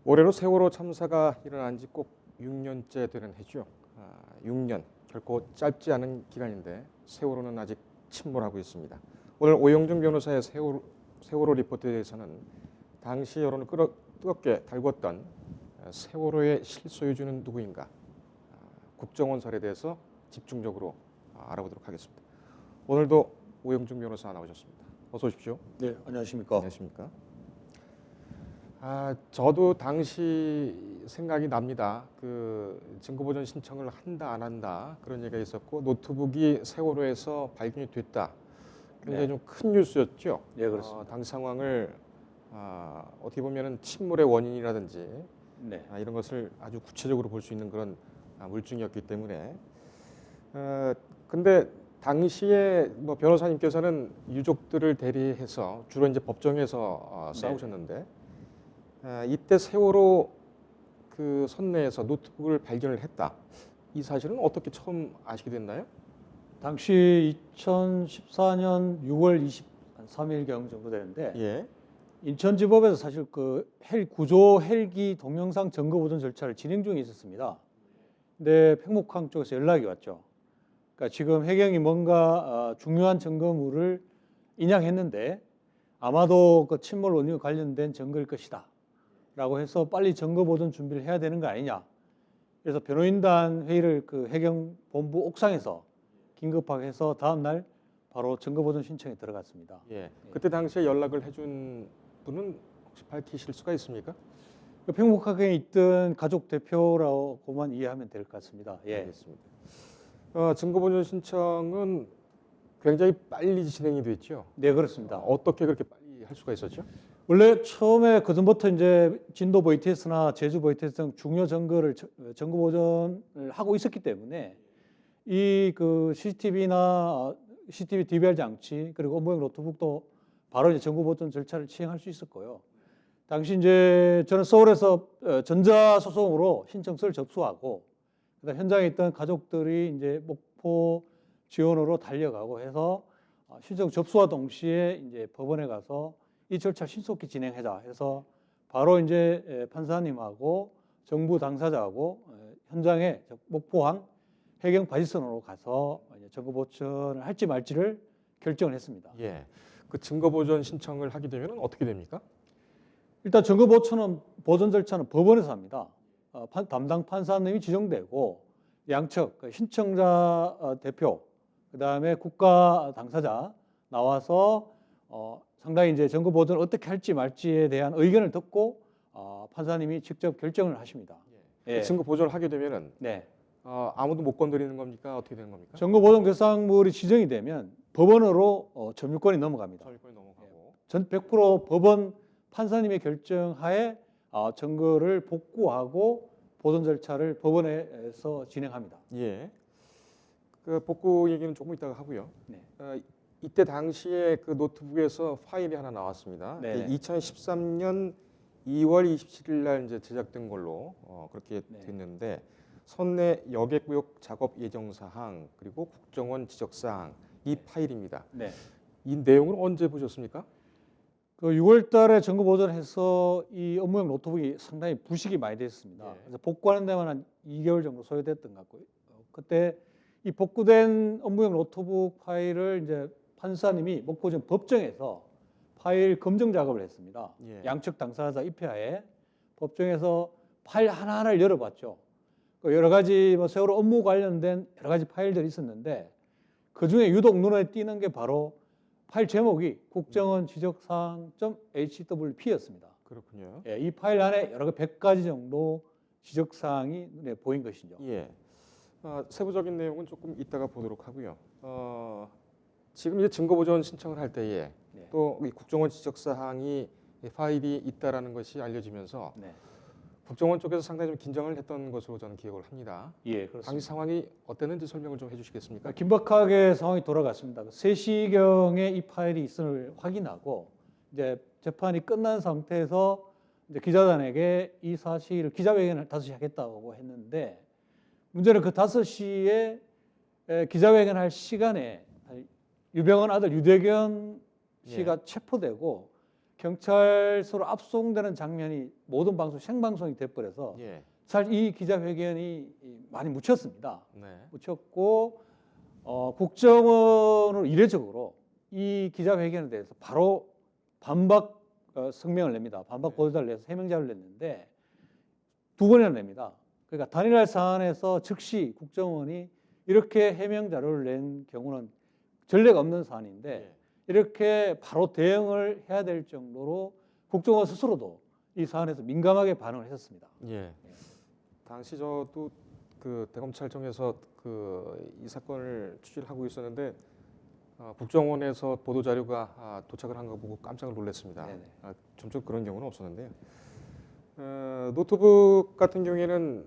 올해로 세월호 참사가 일어난 지 꼭 6년째 되는 해죠. 6년, 결코 짧지 않은 기간인데 세월호는 아직 침몰하고 있습니다. 오늘 오영중 변호사의 세월호 리포트에 대해서는 당시 여론을 뜨겁게 달궜던 세월호의 실소유주는 누구인가, 국정원 설에 대해서 집중적으로 알아보도록 하겠습니다. 오늘도 오영중 변호사 나오셨습니다. 어서 오십시오. 네, 안녕하십니까. 안녕하십니까. 저도 당시 생각이 납니다. 그 증거보전 신청을 한다 안 한다 그런 얘기가 있었고 노트북이 세월호에서 발견이 됐다. 굉장히 좀 큰 뉴스였죠. 네, 그렇습니다. 당시 상황을 어떻게 보면은 침몰의 원인이라든지 네. 이런 것을 아주 구체적으로 볼 수 있는 그런 물증이었기 때문에 근데 당시에 뭐 변호사님께서는 유족들을 대리해서 주로 이제 법정에서 싸우셨는데 이때 세월호 그 선내에서 노트북을 발견을 했다. 이 사실은 어떻게 처음 아시게 됐나요? 당시 2014년 6월 23일경 정도 되는데 예. 인천지법에서 사실 그 구조 헬기 동영상 점거 보존 절차를 진행 중에 있었습니다. 근데 팽목항 쪽에서 연락이 왔죠. 그러니까 지금 해경이 뭔가 중요한 증거물을 인양했는데 아마도 그 침몰 원인과 관련된 증거일 것이다. 라고 해서 빨리 점거 보존 준비를 해야 되는 거 아니냐. 그래서 변호인단 회의를 그 해경 본부 옥상에서 긴급하게 해서 다음 날 바로 점거 보존 신청에 들어갔습니다. 예. 그때 당시에 연락을 해준 분은 혹시 밝히실 수가 있습니까? 그 팽목항에 있던 가족 대표라고만 이해하면 될 것 같습니다. 예. 알겠습니다. 증거보존 신청은 굉장히 빨리 진행이 됐죠. 네, 그렇습니다. 어떻게 그렇게 빨리 할 수가 있었죠? 원래 처음에 그 전부터 이제 진도 VTS나 제주 VTS 등 중요 증거를 점거 보존을 하고 있었기 때문에 이 그 CCTV나 CCTV DVR 장치 그리고 업무용 노트북도 바로 이제 점거 보존 절차를 시행할 수 있었고요. 당시 이제 저는 서울에서 전자소송으로 신청서를 접수하고 그다음 현장에 있던 가족들이 이제 목포 지원으로 달려가고 해서 신청 접수와 동시에 이제 법원에 가서 이 절차 신속히 진행하자 해서 바로 이제 판사님하고 정부 당사자하고 현장에 목포항 해경 바지선으로 가서 점거 보존을 할지 말지를 결정을 했습니다. 예. 그 증거보존 신청을 하게 되면 어떻게 됩니까? 일단 점거 보존 절차는 법원에서 합니다. 담당 판사님이 지정되고 양측 신청자 대표 그다음에 국가 당사자 나와서 상당히 이제 점거 보존을 어떻게 할지 말지에 대한 의견을 듣고 판사님이 직접 결정을 하십니다. 예. 증거 보존을 하게 되면은 네. 아무도 못 건드리는 겁니까? 어떻게 되는 겁니까? 점거 보존 대상물이 지정이 되면 법원으로 점유권이 넘어갑니다. 점유권이 넘어가고. 전 100% 법원 판사님의 결정하에 증거를 복구하고 보존 절차를 법원에서 진행합니다. 예. 그 복구 얘기는 조금 이따가 하고요. 네. 이때 당시에 그 노트북에서 파일이 하나 나왔습니다. 네. 2013년 2월 27일 날 이제 제작된 걸로 그렇게 네. 됐는데 선내 여객구역 작업 예정 사항 그리고 국정원 지적 사항 이 파일입니다. 네. 이 내용을 언제 보셨습니까? 그 6월 달에 점거 보존해서 이 업무용 노트북이 상당히 부식이 많이 됐습니다. 예. 그래서 복구하는 데만 한 2개월 정도 소요됐던 것 같고요. 그때 이 복구된 업무용 노트북 파일을 이제 판사님이 목포지검 법정에서 파일 검증 작업을 했습니다. 예. 양측 당사자 입회하에 법정에서 파일 하나하나를 열어봤죠. 그 여러 가지 뭐 세월호 업무 관련된 여러 가지 파일들이 있었는데 그 중에 유독 눈에 띄는 게 바로 파일 제목이 국정원 지적사항.hwp였습니다. 그렇군요. 예, 이 파일 안에 여러 100가지 정도 지적사항이 눈에 보인 것이죠. 예. 세부적인 내용은 조금 이따가 보도록 하고요. 지금 이제 증거보존 신청을 할 때에 네. 또 이 국정원 지적 사항이 파일이 있다라는 것이 알려지면서 네. 국정원 쪽에서 상당히 좀 긴장을 했던 것으로 저는 기억을 합니다. 예, 그렇습니다. 당시 상황이 어땠는지 설명을 좀 해주시겠습니까? 긴박하게 상황이 돌아갔습니다. 3시경에 이 파일이 있음을 확인하고 이제 재판이 끝난 상태에서 이제 기자단에게 이 사실을 기자회견을 5시에 하겠다고 했는데 문제는 그 5시에 기자회견할 시간에 유병헌 아들 유대견 씨가 체포되고 경찰서로 압송되는 장면이 모든 방송 생방송이 돼버려서 예. 사실 이 기자회견이 많이 묻혔습니다. 네. 묻혔고 국정원으로 이례적으로 이 기자회견에 대해서 바로 반박 성명을 냅니다. 반박 보도자를 내서 해명자를 냈는데 두 번이나 냅니다. 그러니까 단일화 사안에서 즉시 국정원이 이렇게 해명 자료를 낸 경우는 전례가 없는 사안인데 예. 이렇게 바로 대응을 해야 될 정도로 국정원 스스로도 이 사안에서 민감하게 반응을 했었습니다. 예. 당시 저도 그 대검찰청에서 그 이 사건을 취재를 하고 있었는데 국정원에서 보도 자료가 도착을 한 거 보고 깜짝 놀랐습니다. 네네. 좀처럼 그런 경우는 없었는데요. 노트북 같은 경우에는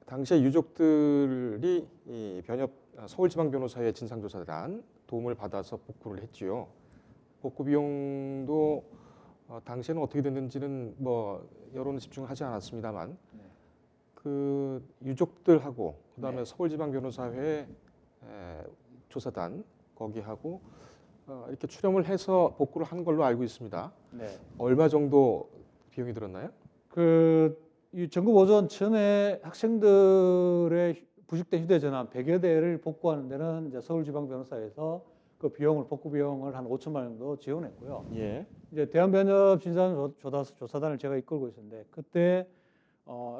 당시에 유족들이 이 변협 서울지방변호사회 진상조사단 도움을 받아서 복구를 했지요. 복구 비용도 당시에는 어떻게 됐는지는 뭐 여론에 집중하지 않았습니다만 네. 그 유족들하고 그다음에 네. 서울지방변호사회 조사단 거기하고 이렇게 출연을 해서 복구를 한 걸로 알고 있습니다. 네. 얼마 정도 비용이 들었나요? 이 전국 오전 전에 학생들의 부식된 휴대전화 100여 대를 복구하는 데는 이제 서울지방변호사에서 그 비용을 복구 비용을 한 5천만 원 정도 지원했고요. 예. 이제 대한변협 진상조사단을 제가 이끌고 있었는데 그때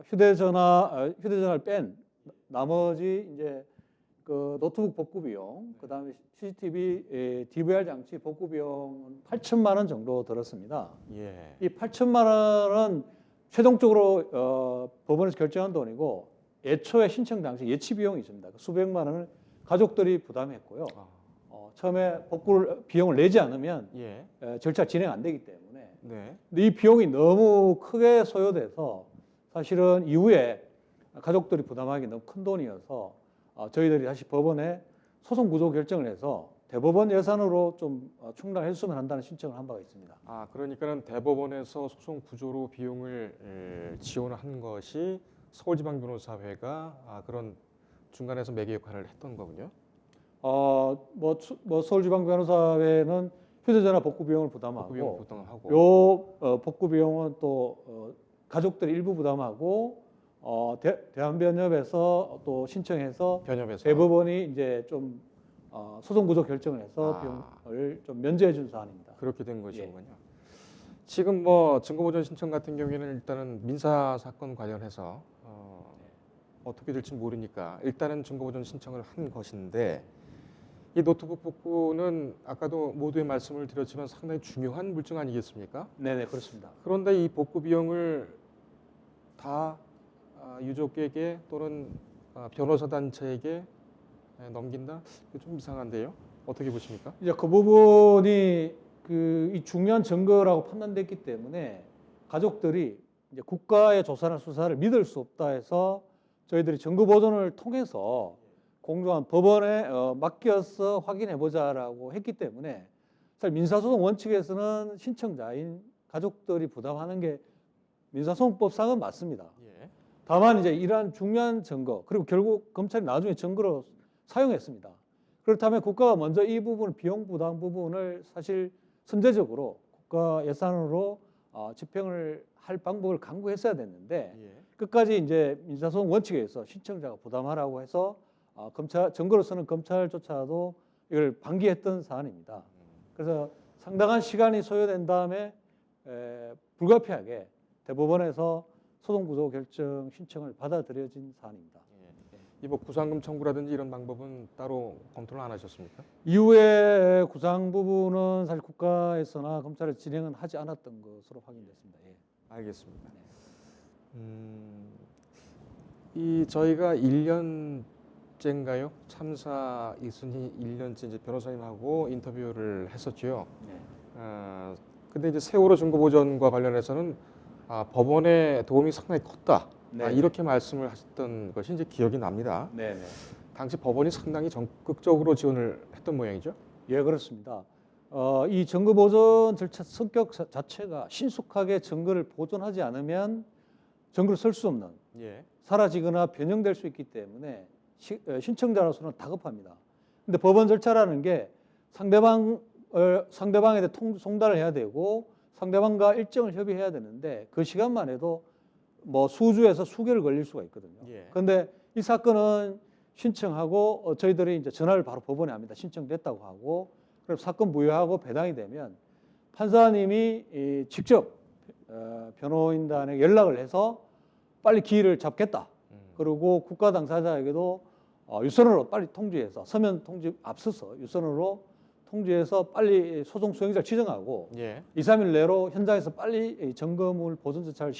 휴대전화를 뺀 나머지 이제 그 노트북 복구 비용, 그다음에 CCTV, DVR 장치 복구 비용은 8천만 원 정도 들었습니다. 예. 이 8천만 원은 최종적으로 법원에서 결정한 돈이고 애초에 신청 당시 예치 비용이 있습니다. 수백만 원을 가족들이 부담했고요. 처음에 복구 비용을 내지 않으면 예. 절차 진행 안 되기 때문에 네. 근데 이 비용이 너무 크게 소요돼서 사실은 이후에 가족들이 부담하기 너무 큰 돈이어서 저희들이 다시 법원에 소송 구조 결정을 해서 대법원 예산으로 좀 충당했으면 한다는 신청을 한 바가 있습니다. 그러니까는 대법원에서 소송 구조로 비용을 지원한 것이 서울지방변호사회가 그런 중간에서 매개 역할을 했던 거군요. 서울지방변호사회는 휴대전화 복구 비용을 부담하고, 복구 비용 부담하고. 요 복구 비용은 또 가족들이 일부 부담하고 대한변협에서 또 신청해서 변협에서 대법원이 이제 좀 소송 구조 결정을 해서 비용을 좀 면제해 준 사안입니다. 그렇게 된 것이군요. 지금 뭐 증거보전 신청 같은 경우에는 일단은 민사 사건 관련해서 어떻게 될지 모르니까 일단은 증거보전 신청을 한 것인데 이 노트북 복구는 아까도 모두의 말씀을 드렸지만 상당히 중요한 물증 아니겠습니까? 네네 그렇습니다. 그런데 이 복구 비용을 다 유족에게 또는 변호사 단체에게 넘긴다? 이거 좀 이상한데요. 어떻게 보십니까? 이제 그 부분이 이 중요한 증거라고 판단됐기 때문에 가족들이 이제 국가의 조사나 수사를 믿을 수 없다 해서 저희들이 증거 보존을 통해서 공정한 법원에 맡겨서 확인해 보자라고 했기 때문에 사실 민사소송 원칙에서는 신청자인 가족들이 부담하는 게 민사소송법상은 맞습니다. 예. 다만 이제 이러한 중요한 증거 그리고 결국 검찰이 나중에 증거로 사용했습니다. 그렇다면 국가가 먼저 이 부분 비용 부담 부분을 사실 선제적으로 국가 예산으로 집행을 할 방법을 강구했어야 됐는데 끝까지 이제 민사소송 원칙에 의해서 신청자가 부담하라고 해서 검찰 증거로서는 검찰조차도 이걸 방기했던 사안입니다. 그래서 상당한 시간이 소요된 다음에 불가피하게 대법원에서 소송구조 결정 신청을 받아들여진 사안입니다. 이 뭐 구상금 청구라든지 이런 방법은 따로 검토를 안 하셨습니까? 이후에 구상 부분은 사실 국가에서나 검찰에 진행은 하지 않았던 것으로 확인됐습니다. 예. 알겠습니다. 이 저희가 1년째인가요? 참사 있으니 1년째 이제 변호사님하고 인터뷰를 했었죠. 네. 근데 이제 세월호 증거보전과 관련해서는 법원의 도움이 상당히 컸다. 네. 이렇게 말씀을 하셨던 것이 이제 기억이 납니다. 네. 당시 법원이 상당히 적극적으로 지원을 했던 모양이죠. 예, 그렇습니다. 이 증거 보존 절차 성격 자체가 신속하게 증거를 보존하지 않으면 증거를 쓸 수 없는 예. 사라지거나 변형될 수 있기 때문에 신청자로서는 다급합니다. 근데 법원 절차라는 게 상대방에 대해 송달을 해야 되고 상대방과 일정을 협의해야 되는데 그 시간만 해도 뭐 수주에서 수개월 걸릴 수가 있거든요. 예. 그런데 이 사건은 신청하고 저희들이 이제 전화를 바로 법원에 합니다. 신청됐다고 하고 그럼 사건 무효하고 배당이 되면 판사님이 직접 변호인단에 연락을 해서 빨리 기일을 잡겠다. 그리고 국가 당사자에게도 유선으로 빨리 통지해서 서면 통지 앞서서 유선으로 통지해서 빨리 소송 수행자를 지정하고 예. 2, 3일 내로 현장에서 빨리 점검을 보존 절차를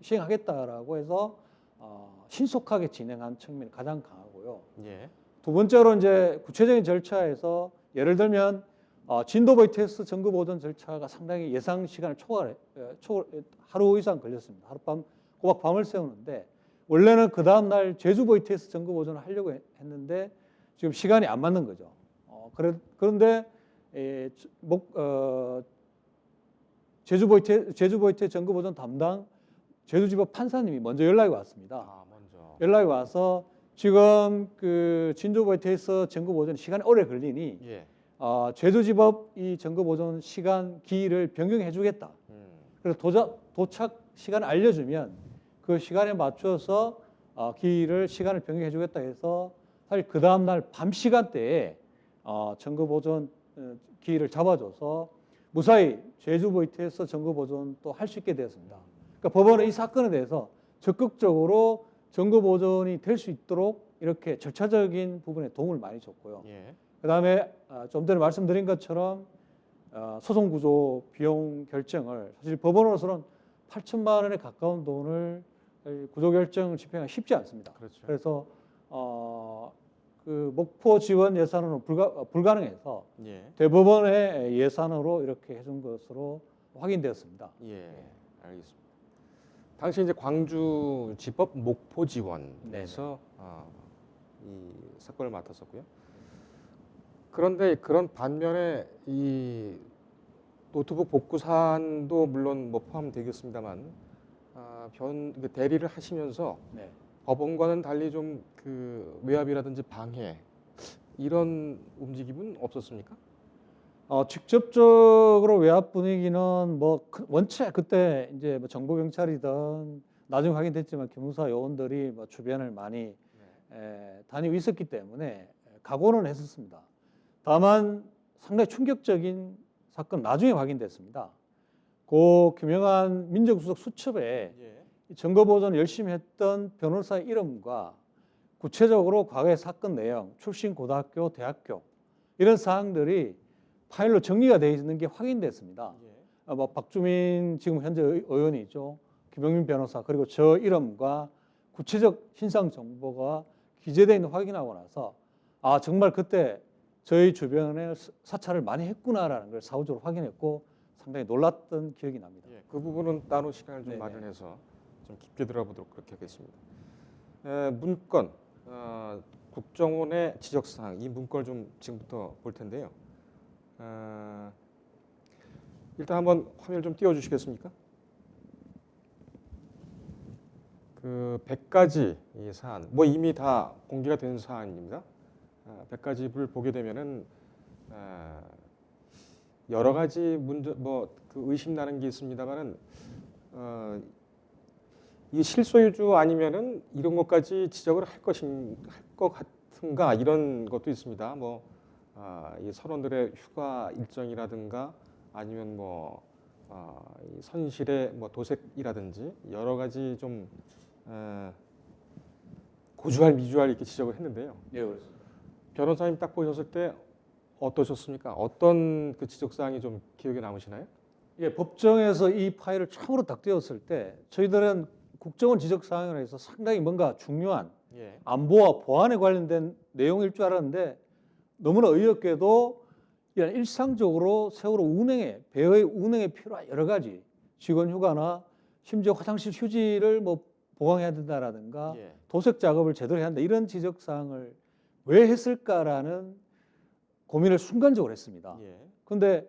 시행하겠다라고 해서 신속하게 진행한 측면이 가장 강하고요. 예. 두 번째로 이제 구체적인 절차에서 예를 들면 진도 VTS 정급 보존 절차가 상당히 예상 시간을 하루 이상 걸렸습니다. 하룻밤 꼬박 밤을 새우는데 원래는 그 다음 날 제주 VTS 정급 보존을 하려고 했는데 지금 시간이 안 맞는 거죠. 그런데 제주 VTS 정급 보존 담당 제주지법 판사님이 먼저 연락이 왔습니다. 먼저. 연락이 와서 지금 그 진도 VTS 정급 보존 시간이 오래 걸리니 예. 제주지법 이 정급 보존 시간 기일을 변경해 주겠다. 그래서 도착 시간을 알려주면 그 시간에 맞춰서 시간을 변경해 주겠다 해서 사실 그 다음 날 밤 시간대에 정급 보존 기일을 잡아줘서 무사히 제주 VTS 정급 보존 또 할 수 있게 되었습니다. 그러니까 법원은 이 사건에 대해서 적극적으로 정급 보존이 될 수 있도록 이렇게 절차적인 부분에 도움을 많이 줬고요. 예. 그다음에 좀 전에 말씀드린 것처럼 소송 구조 비용 결정을 사실 법원으로서는 8천만 원에 가까운 돈을 구조 결정을 집행하기 쉽지 않습니다. 그렇죠. 그래서 그 목포 지원 예산으로 불가능해서 예. 대법원의 예산으로 이렇게 해준 것으로 확인되었습니다. 예. 알겠습니다. 당시 이제 광주지법 목포지원에서 이 사건을 맡았었고요. 그런데 그런 반면에 이 노트북 복구 사안도 물론 뭐 포함되겠습니다만 대리를 하시면서 네. 법원과는 달리 좀 그 외압이라든지 방해 이런 움직임은 없었습니까? 직접적으로 외압 분위기는 뭐 원체 그때 이제 뭐 정보 경찰이든 나중에 확인됐지만 기무사 요원들이 뭐 주변을 많이 다니고 있었기 때문에 각오는 했었습니다. 다만 상당히 충격적인 사건 나중에 확인됐습니다. 고 김영한 민정수석 수첩에 정보 보존 열심히 했던 변호사의 이름과 구체적으로 과거의 사건 내용, 출신 고등학교, 대학교 이런 사항들이 파일로 정리가 되어 있는 게 확인됐습니다. 뭐 박주민 지금 현재 의원이죠. 김영민 변호사 그리고 저 이름과 구체적 신상 정보가 기재되어 있는 확인하고 나서 정말 그때 저희 주변에 사찰을 많이 했구나라는 걸 사후적으로 확인했고 상당히 놀랐던 기억이 납니다. 예, 그 부분은 따로 시간을 좀 네네. 마련해서 좀 깊게 들어보도록 그렇게 하겠습니다. 문건 국정원의 지적사항 이 문건을 좀 지금부터 볼 텐데요. 일단 한번 화면 좀 띄워주시겠습니까? 그 100가지 이 사안, 뭐 이미 다 공개가 된 사안입니다. 100가지를 보게 되면은 여러 가지 문제, 뭐 그 의심 나는 게 있습니다만은 이 실소유주 아니면은 이런 것까지 지적을 할 것 같은가 이런 것도 있습니다. 뭐 이 선원들의 휴가 일정이라든가 아니면 뭐 이 선실의 뭐 도색이라든지 여러 가지 좀 고주할 미주할 이렇게 지적을 했는데요. 예, 그렇습니다. 변호사님 딱 보셨을 때 어떠셨습니까? 어떤 그 지적 사항이 좀 기억에 남으시나요? 예, 법정에서 이 파일을 처음으로 딱 띄웠을 때 저희들은 국정원 지적 사항에 해서 상당히 뭔가 중요한 예. 안보와 보안에 관련된 내용일 줄 알았는데 너무나 어이없게도 이런 일상적으로 세월호 운행에 배의 운행에 필요한 여러 가지 직원 휴가나 심지어 화장실 휴지를 뭐 보강해야 된다라든가 예. 도색 작업을 제대로 해야 한다 이런 지적 사항을 왜 했을까라는 고민을 순간적으로 했습니다. 예. 그런데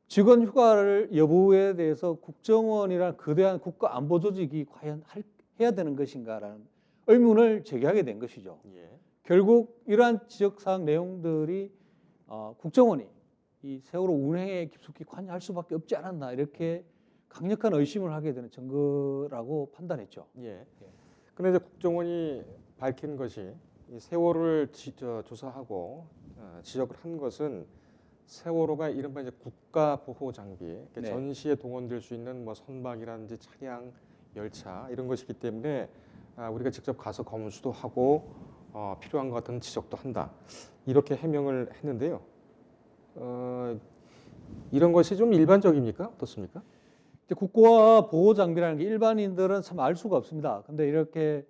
직원 휴가를 여부에 대해서 국정원이란 거대한 국가 안보 조직이 과연 해야 되는 것인가라는 의문을 제기하게 된 것이죠. 예. 결국 이러한 지적사항 내용들이 국정원이 이 세월호 운행에 깊숙이 관여할 수밖에 없지 않았나 이렇게 강력한 의심을 하게 되는 증거라고 판단했죠. 예. 근데 이제 국정원이 밝힌 것이 이 세월호를 조사하고 지적을 한 것은 세월호가 이른바 이제 국가 보호 장비, 그러니까 네. 전시에 동원될 수 있는 뭐 선박이라든지 차량, 열차 이런 것이기 때문에 우리가 직접 가서 검수도 하고 필요한 것 같은 지적도 한다. 이렇게 해명을 했는데요. 이런 것이 좀 일반적입니까? 어떻습니까? 이제 국가 보호 장비라는 게 일반인들은 참 알 수가 없습니다. 근데 이렇게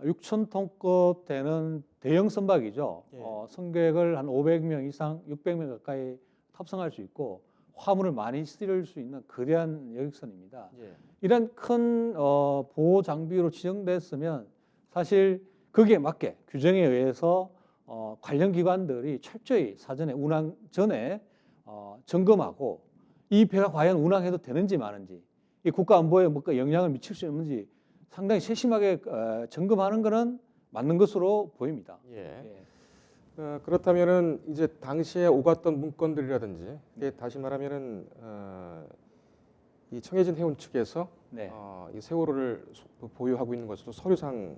6,000톤급 되는 대형 선박이죠. 예. 승객을 한 500명 이상, 600명 가까이 탑승할 수 있고 화물을 많이 실을 수 있는 거대한 여객선입니다. 예. 이런 큰 보호 장비로 지정됐으면 사실 거기에 맞게 규정에 의해서 관련 기관들이 철저히 사전에 운항 전에 점검하고 이 배가 과연 운항해도 되는지 마는지, 이 국가 안보에 뭔가 영향을 미칠 수 있는지 상당히 세심하게 점검하는 것은 맞는 것으로 보입니다. 예. 그렇다면은 이제 당시에 오갔던 문건들이라든지 이게 다시 말하면은 이 청해진 해운 측에서 네. 이 세월호를 보유하고 있는 것으로 서류상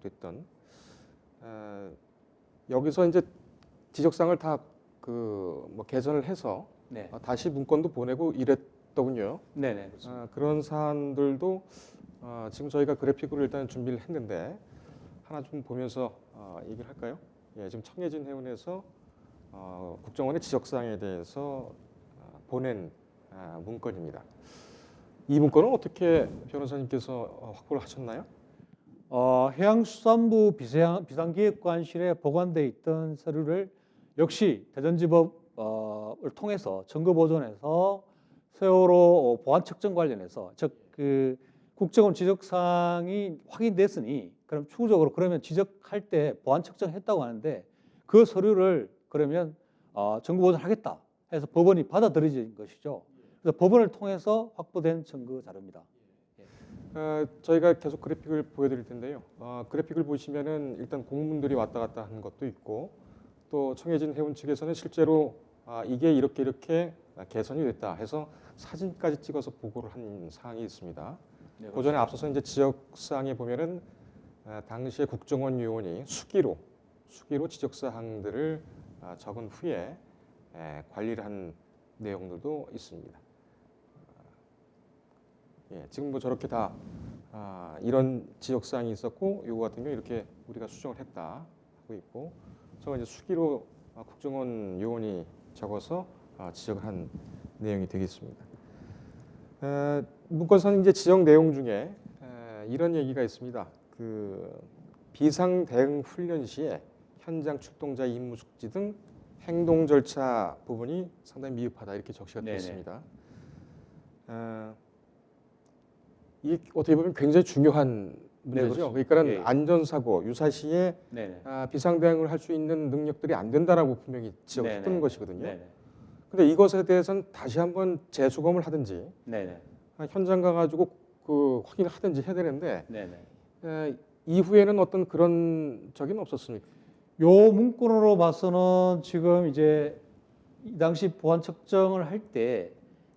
됐던 여기서 이제 지적사항을 다 뭐 개선을 해서 네. 다시 문건도 보내고 이랬더군요. 네네. 그렇습니다. 그런 사안들도 지금 저희가 그래픽으로 일단 준비를 했는데 하나 좀 보면서 얘기를 할까요? 예, 지금 청해진 해운에서 국정원의 지적사항에 대해서 보낸 문건입니다. 이 문건은 어떻게 변호사님께서 확보를 하셨나요? 해양수산부 비상기획관실에 보관돼 있던 서류를 역시 대전지법을 통해서 증거 보존해서 세월호 보안 측정 관련해서 즉 그 국정원 지적사항이 확인됐으니 그럼 추후적으로 그러면 지적할 때 보안 측정했다고 하는데 그 서류를 그러면 증거 보존하겠다 해서 법원이 받아들여진 것이죠. 그래서 법원을 통해서 확보된 증거 자료입니다. 저희가 계속 그래픽을 보여드릴 텐데요. 그래픽을 보시면은 일단 공문들이 왔다 갔다 하는 것도 있고 또 청해진 해운 측에서는 실제로 이게 이렇게 개선이 됐다 해서 사진까지 찍어서 보고를 한 사항이 있습니다. 네, 그 전에 앞서서 이제 지적사항에 보면은 당시에 국정원 요원이 수기로 지적사항들을 적은 후에 관리를 한 내용들도 있습니다. 예, 지금 뭐 저렇게 다 이런 지적사항이 있었고 요거 같은 경우 이렇게 우리가 수정을 했다 하고 있고 저거 이제 수기로 국정원 요원이 적어서 지적을 한 내용이 되겠습니다. 문건상 이제 지적 내용 중에 이런 얘기가 있습니다. 그 비상 대응 훈련 시에 현장 출동자 임무 숙지 등 행동 절차 부분이 상당히 미흡하다 이렇게 적시가 되어 네네. 있습니다. 이게 어떻게 보면 굉장히 중요한 문제죠. 그렇습니다. 그러니까는 예. 안전사고 유사시에 네네. 비상 대응을 할 수 있는 능력들이 안 된다라고 분명히 지적했던 네네. 것이거든요. 네네. 근데 이것에 대해서는 다시 한번 재수검을 하든지 네네. 현장 가가지고 그 확인을 하든지 해야 되는데 네네. 이후에는 어떤 그런 적은 없었습니까? 요 문건으로 봐서는 지금 이제 이 당시 보안 측정을 할 때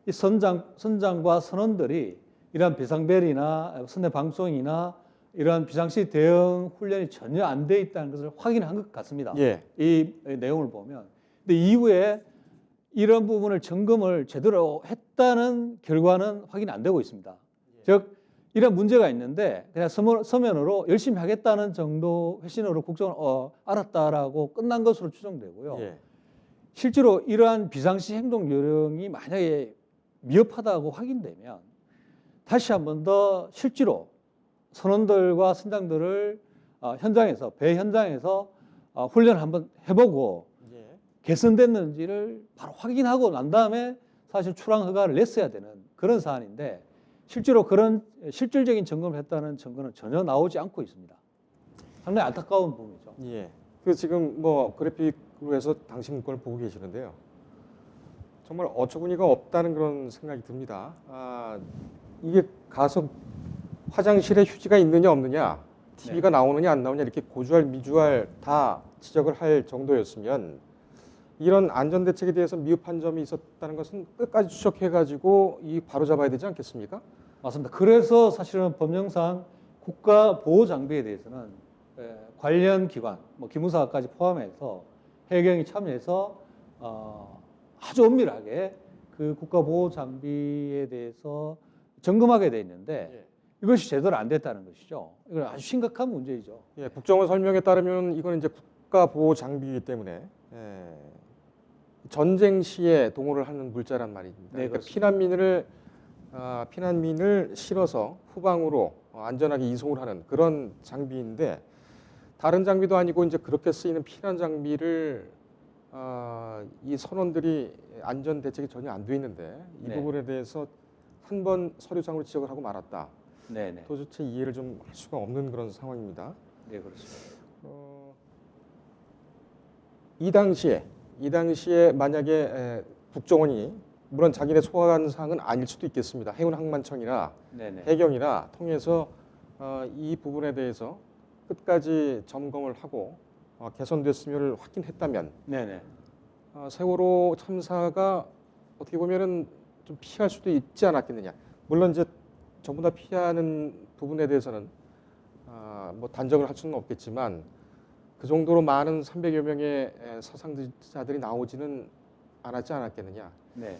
이 선장과 선원들이 이러한 비상벨이나 선내 방송이나 이러한 비상시 대응 훈련이 전혀 안 돼 있다는 것을 확인한 것 같습니다. 예. 이 내용을 보면. 근데 이후에 이런 부분을 점검을 제대로 했다는 결과는 확인 안 되고 있습니다. 즉 이런 문제가 있는데 그냥 서면으로 열심히 하겠다는 정도 회신으로 국정을 알았다라고 끝난 것으로 추정되고요. 예. 실제로 이러한 비상시 행동 요령이 만약에 미흡하다고 확인되면 다시 한 번 더 실제로 선원들과 선장들을 현장에서 배 현장에서 훈련을 한번 해보고 예. 개선됐는지를 바로 확인하고 난 다음에 사실 출항 허가를 냈어야 되는 그런 사안인데 실제로 그런 실질적인 점검을 했다는 증거는 전혀 나오지 않고 있습니다. 상당히 안타까운 부분이죠. 예. 그 지금 뭐 그래픽으로 해서 당시 문건을 보고 계시는데요. 정말 어처구니가 없다는 그런 생각이 듭니다. 이게 가서 화장실에 휴지가 있느냐 없느냐, TV가 나오느냐 안 나오느냐 이렇게 고주할 미주할 다 지적을 할 정도였으면 이런 안전 대책에 대해서 미흡한 점이 있었다는 것은 끝까지 추적해가지고 이 바로 잡아야 되지 않겠습니까? 맞습니다. 그래서 사실은 법령상 국가 보호 장비에 대해서는 관련 기관, 뭐 기무사까지 포함해서 해경이 참여해서 아주 엄밀하게 그 국가 보호 장비에 대해서 점검하게 돼 있는데 이것이 제대로 안 됐다는 것이죠. 이건 아주 심각한 문제이죠. 예, 국정원 설명에 따르면 이건 이제 국가 보호 장비이기 때문에 전쟁 시에 동원을 하는 물자란 말입니다. 네, 그러니까 피난민을 실어서 후방으로 안전하게 이송을 하는 그런 장비인데 다른 장비도 아니고 이제 그렇게 쓰이는 피난 장비를 이 선원들이 안전 대책이 전혀 안 돼 있는데 이 네. 부분에 대해서 한 번 서류상으로 지적을 하고 말았다. 네네. 도대체 이해를 좀 할 수가 없는 그런 상황입니다. 네, 그렇습니다. 이 당시에 만약에 국정원이 물론 자기네 소관 사항은 아닐 수도 있겠습니다. 해운항만청이나 네네. 해경이나 통해서 이 부분에 대해서 끝까지 점검을 하고 개선됐음을 확인했다면 네네. 세월호 참사가 어떻게 보면은 좀 피할 수도 있지 않았겠느냐. 물론 이제 전부 다 피하는 부분에 대해서는 뭐 단정을 할 수는 없겠지만 그 정도로 많은 300여 명의 사상자들이 나오지는 않았지 않았겠느냐. 네.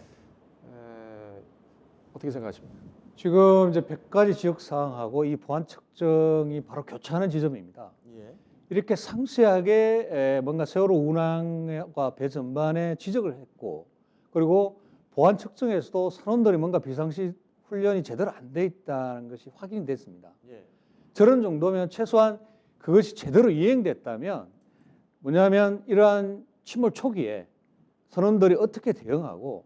어떻게 생각하십니까? 지금 이제 100가지 지역 사항하고 이 보안 측정이 바로 교차하는 지점입니다. 예. 이렇게 상세하게 뭔가 세월호 운항과 배 전반에 지적을 했고 그리고 보안 측정에서도 선원들이 뭔가 비상시 훈련이 제대로 안 돼 있다는 것이 확인이 됐습니다. 예. 저런 정도면 최소한 그것이 제대로 이행됐다면 뭐냐면 이러한 침몰 초기에 선원들이 어떻게 대응하고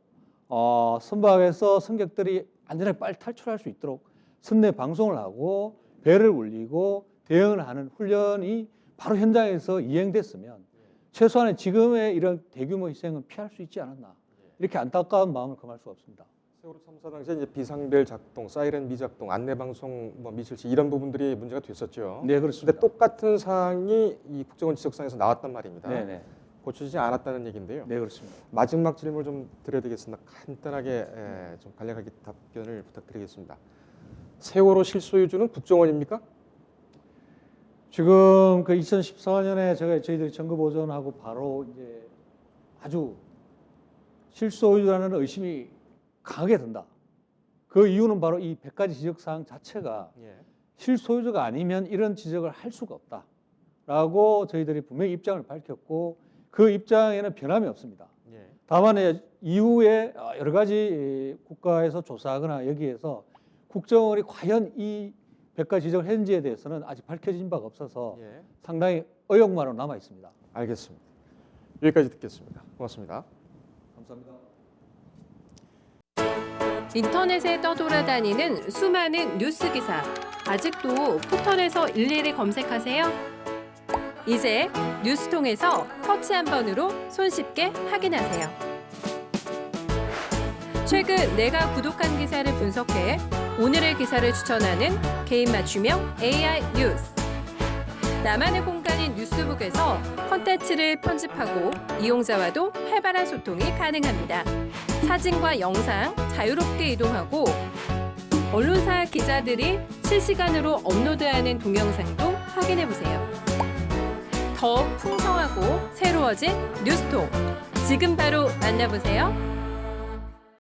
선박에서 승객들이 안전하게 빨리 탈출할 수 있도록 선내 방송을 하고 배를 울리고 대응을 하는 훈련이 바로 현장에서 이행됐으면 최소한의 지금의 이런 대규모 희생은 피할 수 있지 않았나 이렇게 안타까운 마음을 금할 수가 없습니다. 세월호 참사 당시에 이제 비상벨 작동, 사이렌 미작동, 안내 방송 뭐 미실시 이런 부분들이 문제가 됐었죠. 네, 그렇습니다. 근데 똑같은 사항이 이 국정원 지적사항에서 나왔단 말입니다. 네네. 고쳐지지 않았다는 얘기인데요. 네, 그렇습니다. 마지막 질문을 좀 드려야 되겠습니다. 간단하게 좀 간략하게 답변을 부탁드리겠습니다. 세월호 실소유주는 국정원입니까? 지금 그 2014년에 저희들이 정보 보존하고 바로 이제 아주 실소유라는 의심이 강하게 든다. 그 이유는 바로 이 100가지 지적 사항 자체가 예. 실소유주가 아니면 이런 지적을 할 수가 없다라고 저희들이 분명히 입장을 밝혔고 그 입장에는 변함이 없습니다. 예. 다만 이후에 여러 가지 국가에서 조사하거나 여기에서 국정원이 과연 이 100가지 지적 했는지에 대해서는 아직 밝혀진 바가 없어서 예. 상당히 의혹만으로 남아 있습니다. 알겠습니다. 여기까지 듣겠습니다. 고맙습니다. 감사합니다. 인터넷에 떠돌아다니는 수많은 뉴스 기사. 아직도 포털에서 일일이 검색하세요? 이제 뉴스통에서 터치 한 번으로 손쉽게 확인하세요. 최근 내가 구독한 기사를 분석해 오늘의 기사를 추천하는 개인 맞춤형 AI 뉴스. 나만의 공간인 뉴스북에서 콘텐츠를 편집하고 이용자와도 활발한 소통이 가능합니다. 사진과 영상 자유롭게 이동하고 언론사 기자들이 실시간으로 업로드하는 동영상도 확인해보세요. 더욱 풍성하고 새로워진 뉴스통. 지금 바로 만나보세요.